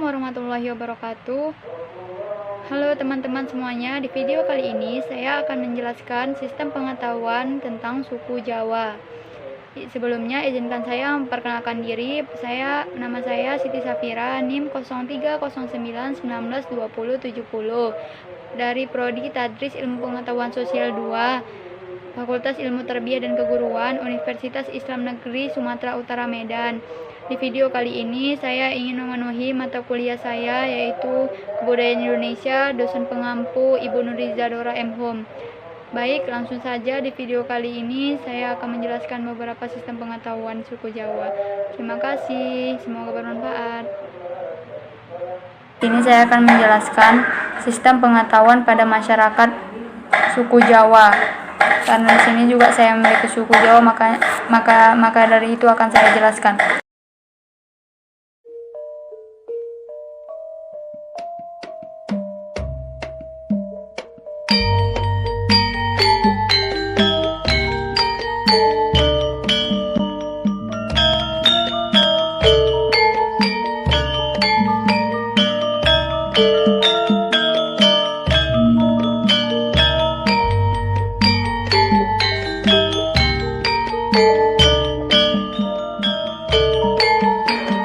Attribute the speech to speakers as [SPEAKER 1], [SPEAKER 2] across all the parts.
[SPEAKER 1] warahmatullahi wabarakatuh. Halo teman-teman semuanya, di video kali ini saya akan menjelaskan sistem pengetahuan tentang suku Jawa. Sebelumnya izinkan saya memperkenalkan diri. Nama saya Siti Safira, NIM 0309192070 dari Prodi Tadris Ilmu Pengetahuan Sosial 2, Fakultas Ilmu Tarbiyah dan Keguruan, Universitas Islam Negeri Sumatera Utara Medan. Di video kali ini saya ingin memenuhi mata kuliah saya, yaitu Kebudayaan Indonesia, dosen pengampu Ibu Nuriza Dora M. Hum. Baik, langsung saja di video kali ini saya akan menjelaskan beberapa sistem pengetahuan suku Jawa. Terima kasih, semoga bermanfaat. Ini saya akan menjelaskan sistem pengetahuan pada masyarakat suku Jawa. Karena di sini juga saya memiliki suku Jawa, maka dari itu akan saya jelaskan.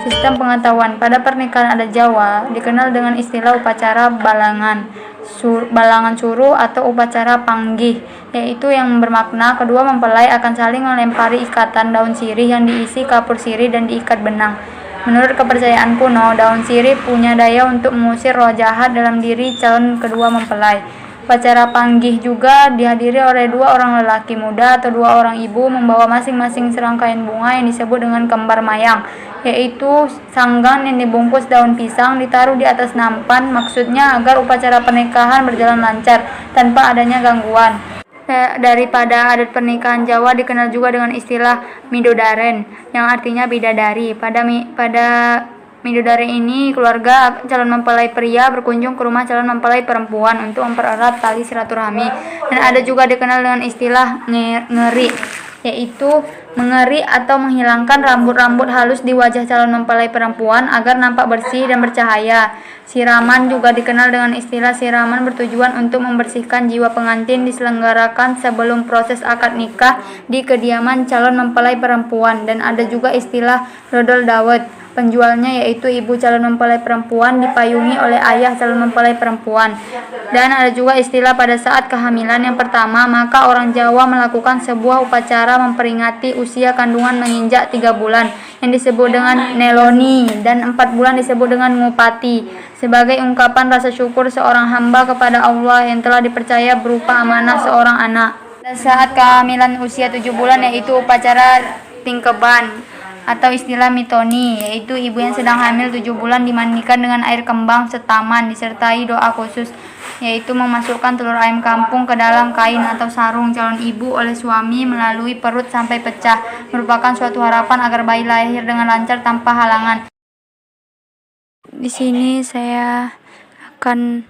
[SPEAKER 1] Sistem pengetahuan pada pernikahan adat Jawa dikenal dengan istilah upacara balangan suruh atau upacara panggih, yaitu yang bermakna kedua mempelai akan saling melempari ikatan daun sirih yang diisi kapur sirih dan diikat benang. Menurut kepercayaan kuno, daun sirih punya daya untuk mengusir roh jahat dalam diri calon kedua mempelai. Upacara panggih juga dihadiri oleh dua orang lelaki muda atau dua orang ibu membawa masing-masing serangkaian bunga yang disebut dengan kembar mayang, yaitu sanggan yang dibungkus daun pisang ditaruh di atas nampan, maksudnya agar upacara pernikahan berjalan lancar tanpa adanya gangguan. Daripada adat pernikahan Jawa dikenal juga dengan istilah midodaren yang artinya bidadari. Pada midodaren ini keluarga calon mempelai pria berkunjung ke rumah calon mempelai perempuan untuk mempererat tali silaturahmi. Dan ada juga dikenal dengan istilah ngeri, yaitu mengeri atau menghilangkan rambut-rambut halus di wajah calon mempelai perempuan agar nampak bersih dan bercahaya. Siraman juga dikenal dengan istilah siraman, bertujuan untuk membersihkan jiwa pengantin, diselenggarakan sebelum proses akad nikah di kediaman calon mempelai perempuan. Dan ada juga istilah rodol dawet, penjualnya yaitu ibu calon mempelai perempuan dipayungi oleh ayah calon mempelai perempuan. Dan ada juga istilah pada saat kehamilan yang pertama, maka orang Jawa melakukan sebuah upacara memperingati usia kandungan menginjak 3 bulan yang disebut dengan neloni, dan 4 bulan disebut dengan ngupati, sebagai ungkapan rasa syukur seorang hamba kepada Allah yang telah dipercaya berupa amanah seorang anak. Dan saat kehamilan usia 7 bulan yaitu upacara tingkeban atau istilah mitoni, yaitu ibu yang sedang hamil 7 bulan dimandikan dengan air kembang setaman disertai doa khusus, yaitu memasukkan telur ayam kampung ke dalam kain atau sarung calon ibu oleh suami melalui perut sampai pecah, merupakan suatu harapan agar bayi lahir dengan lancar tanpa halangan. Di sini saya akan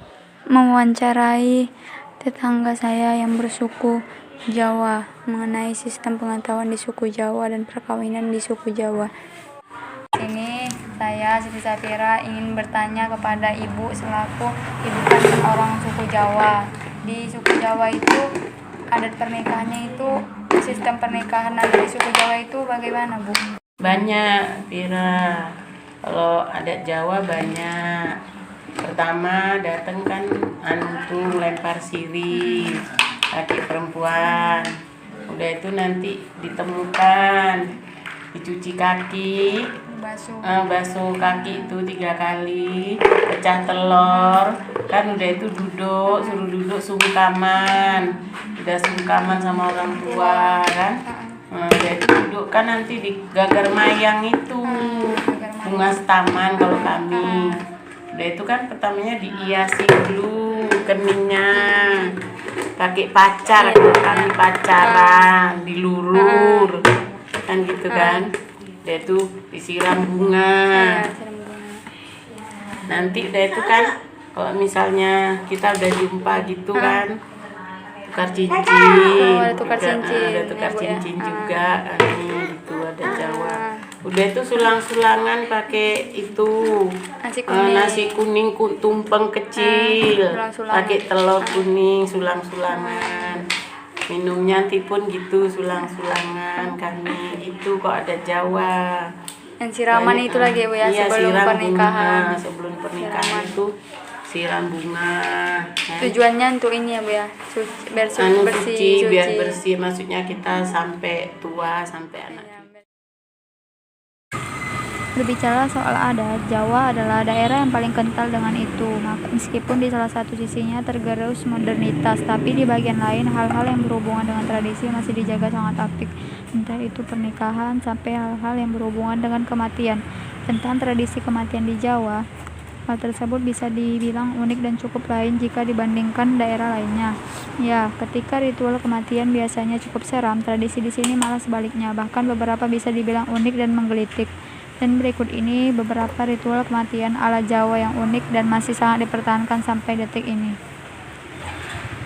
[SPEAKER 1] mewawancarai tetangga saya yang bersuku Jawa mengenai sistem pengetahuan di suku Jawa dan perkawinan di suku Jawa. Ini saya Siti Safira ingin bertanya kepada ibu selaku ibu kandung orang suku Jawa. Di suku Jawa itu adat pernikahannya itu, sistem pernikahan di suku Jawa itu bagaimana, Bu?
[SPEAKER 2] Banyak, Fira. Kalau adat Jawa banyak. Pertama datang kan antum lempar sirih laki perempuan, udah itu nanti ditemukan, dicuci kaki, basuh kaki itu 3 kali, pecah telur, kan udah itu suruh duduk sungkaman, udah sungkaman sama orang tua kan, udah itu duduk kan nanti digagar mayang itu, bunga setaman kalau kami, udah itu kan pertamanya dihiasi dulu keningnya, pakai pacar, kami pacaran, dilulur kan gitu kan, udah itu disiram bunga. Nanti udah itu kan kalau misalnya kita udah jumpa gitu kan, tukar cincin,
[SPEAKER 1] tukar cincin
[SPEAKER 2] ada tukar cincin juga, gitu ada Jawa. Udah itu sulang-sulangan pakai itu nasi kuning tumpeng kecil, pakai telur kuning sulang-sulangan. Minumnya nanti pun gitu sulang-sulangan kami itu kok ada Jawa.
[SPEAKER 1] Yang siraman itu lagi Bu ya,
[SPEAKER 2] iya,
[SPEAKER 1] sebelum pernikahan.
[SPEAKER 2] Sebelum pernikahan itu siram bunga.
[SPEAKER 1] Tujuannya untuk ini ya Bu ya, biar
[SPEAKER 2] suci, biar bersih. Maksudnya kita sampai tua, sampai anak.
[SPEAKER 1] Berbicara soal adat, Jawa adalah daerah yang paling kental dengan itu. Meskipun di salah satu sisinya tergerus modernitas, tapi di bagian lain hal-hal yang berhubungan dengan tradisi masih dijaga sangat apik. Entah itu pernikahan sampai hal-hal yang berhubungan dengan kematian. Tentang tradisi kematian di Jawa, hal tersebut bisa dibilang unik dan cukup lain jika dibandingkan daerah lainnya. Ya, ketika ritual kematian biasanya cukup seram, tradisi di sini malah sebaliknya. Bahkan beberapa bisa dibilang unik dan menggelitik. Dan berikut ini beberapa ritual kematian ala Jawa yang unik dan masih sangat dipertahankan sampai detik ini.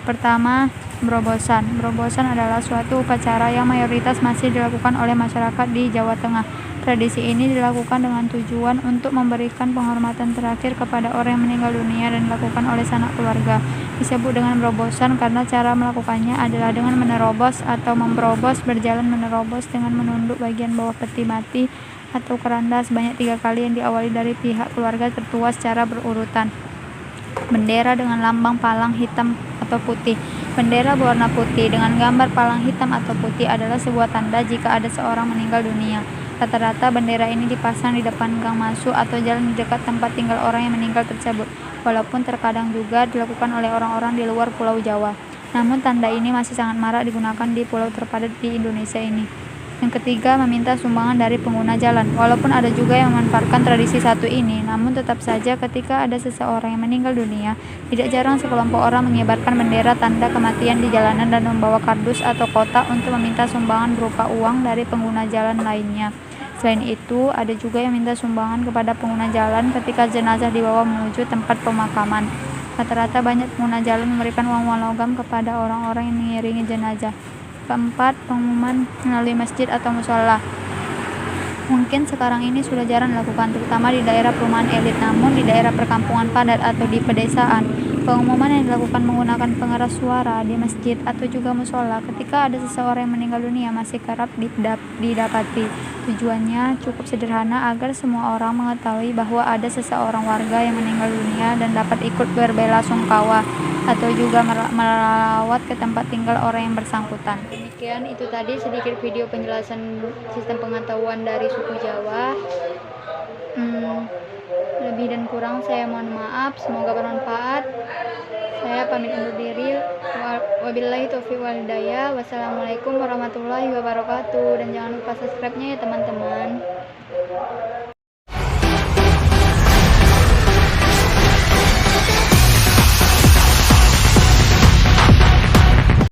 [SPEAKER 1] Pertama, berobosan. Berobosan adalah suatu upacara yang mayoritas masih dilakukan oleh masyarakat di Jawa Tengah. Tradisi ini dilakukan dengan tujuan untuk memberikan penghormatan terakhir kepada orang yang meninggal dunia dan dilakukan oleh sanak keluarga. Disebut dengan berobosan karena cara melakukannya adalah dengan menerobos atau memberobos, berjalan menerobos dengan menunduk bagian bawah peti mati atau keranda sebanyak 3 kali yang diawali dari pihak keluarga tertua secara berurutan. Bendera dengan lambang palang hitam atau putih. Bendera berwarna putih dengan gambar palang hitam atau putih adalah sebuah tanda jika ada seorang meninggal dunia. Rata-rata bendera ini dipasang di depan gang masuk atau jalan di dekat tempat tinggal orang yang meninggal tersebut, walaupun terkadang juga dilakukan oleh orang-orang di luar Pulau Jawa. Namun tanda ini masih sangat marak digunakan di pulau terpadat di Indonesia ini. Yang ketiga, meminta sumbangan dari pengguna jalan. Walaupun ada juga yang memanfaatkan tradisi satu ini, namun tetap saja ketika ada seseorang yang meninggal dunia, tidak jarang sekelompok orang mengibarkan bendera tanda kematian di jalanan dan membawa kardus atau kotak untuk meminta sumbangan berupa uang dari pengguna jalan lainnya. Selain itu, ada juga yang minta sumbangan kepada pengguna jalan ketika jenazah dibawa menuju tempat pemakaman. Rata-rata banyak pengguna jalan memberikan uang logam kepada orang-orang yang mengiringi jenazah. Keempat, pengumuman melalui masjid atau musola. Mungkin sekarang ini sudah jarang dilakukan, terutama di daerah perumahan elit. Namun di daerah perkampungan padat atau di pedesaan, pengumuman yang dilakukan menggunakan pengeras suara di masjid atau juga musola ketika ada seseorang yang meninggal dunia masih kerap didapati. Tujuannya cukup sederhana agar semua orang mengetahui bahwa ada seseorang warga yang meninggal dunia dan dapat ikut berbela-sungkawa atau juga melawat ke tempat tinggal orang yang bersangkutan. Demikian itu tadi sedikit video penjelasan sistem pengetahuan dari suku Jawa. Lebih dan kurang saya mohon maaf, semoga bermanfaat. Saya pamit undur diri. Wabillahi taufiq wal hidayah. Wassalamualaikum warahmatullahi wabarakatuh. Dan jangan lupa subscribe-nya ya teman-teman.